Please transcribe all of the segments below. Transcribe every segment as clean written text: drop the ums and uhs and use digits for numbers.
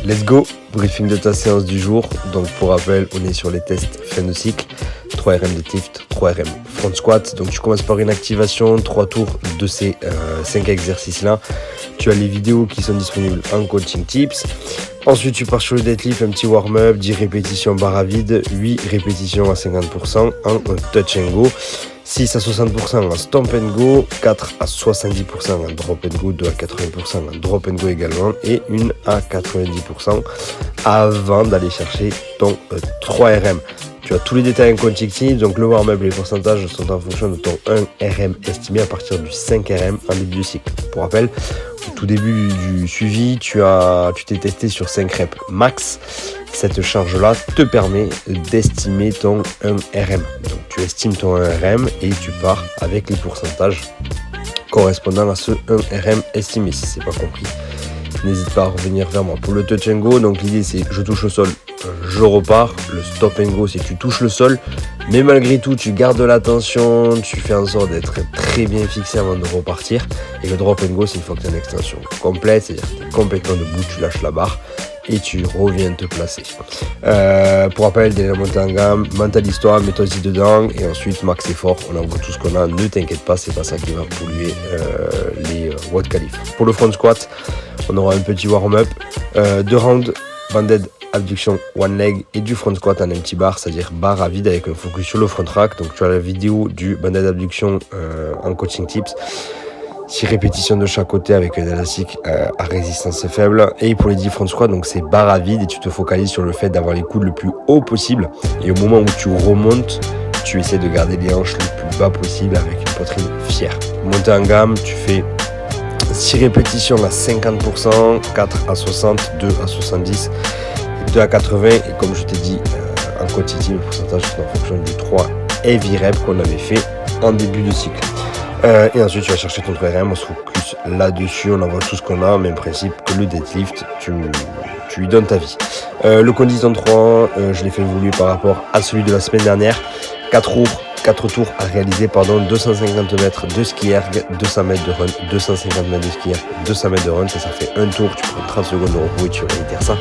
Let's go, briefing de ta séance du jour. Donc pour rappel, on est sur les tests fin de cycle, 3 RM deadlift, 3 RM front squat. Donc tu commences par une activation, 3 tours de ces 5 exercices-là. Tu as les vidéos qui sont disponibles en coaching tips. Ensuite tu pars sur le deadlift, un petit warm-up, 10 répétitions barre à vide, 8 répétitions à 50% en touch and go. 6 à 60% en stomp and go, 4 à 70% en drop and go, 2 à 80% en drop and go également et 1 à 90% avant d'aller chercher ton 3RM. Tu as tous les détails en coaching tips, donc le warm-up et les pourcentages sont en fonction de ton 1 RM estimé à partir du 5 RM en début de cycle. Pour rappel, au tout début du suivi, tu t'es testé sur 5 reps max. Cette charge-là te permet d'estimer ton 1 RM. Donc tu estimes ton 1 RM et tu pars avec les pourcentages correspondant à ce 1 RM estimé. Si c'est pas compris, n'hésite pas à revenir vers moi. Pour le touch and go, donc l'idée c'est je touche le sol, je repars. Le stop and go, c'est tu touches le sol, mais malgré tout tu gardes la tension, tu fais en sorte d'être très bien fixé avant de repartir. Et le drop and go, c'est une fois que tu as une extension complète, c'est-à-dire que tu es complètement debout, tu lâches la barre et tu reviens te placer. Pour rappel, dès la montée en gamme, mentalise-toi, mets-toi-y dedans et ensuite max effort, on envoie tout ce qu'on a, ne t'inquiète pas, c'est pas ça qui va polluer les watts qualif. Pour le front squat, on aura un petit warm-up, 2 rounds, banded, abduction, one leg et du front squat en empty bar, c'est-à-dire barre à vide avec un focus sur le front rack. Donc tu as la vidéo du banded abduction en coaching tips. 6 répétitions de chaque côté avec un élastique à résistance faible. Et pour les 10 front squat, donc c'est barre à vide et tu te focalises sur le fait d'avoir les coudes le plus haut possible. Et au moment où tu remontes, tu essaies de garder les hanches le plus bas possible avec une poitrine fière. Montée en gamme, tu fais 6 répétitions à 50%, 4 à 60, 2 à 70, 2 à 80. Et comme je t'ai dit, en quantité, le pourcentage c'est en fonction du 3 heavy rep qu'on avait fait en début de cycle. Et ensuite tu vas chercher ton 3RM, on se focus là-dessus, on envoie tout ce qu'on a, même principe que le deadlift, tu lui donnes ta vie. Le condition 3, je l'ai fait évoluer par rapport à celui de la semaine dernière. 4 tours à réaliser, 250 mètres de ski erg, 200 mètres de run, 250 mètres de ski erg, 200 mètres de run, ça fait un tour, tu prends 30 secondes de repos et tu réitères ça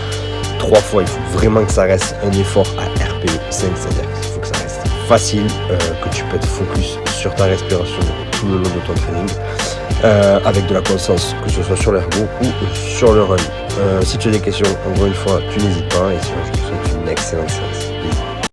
3 fois. Il faut vraiment que ça reste un effort à RPE 5, c'est-à-dire qu'il faut que ça reste facile, que tu peux être focus sur ta respiration tout le long de ton training, avec de la constance, que ce soit sur l'ergo ou sur le run. Si tu as des questions, encore une fois, tu n'hésites pas, et sinon je te souhaite une excellente séance.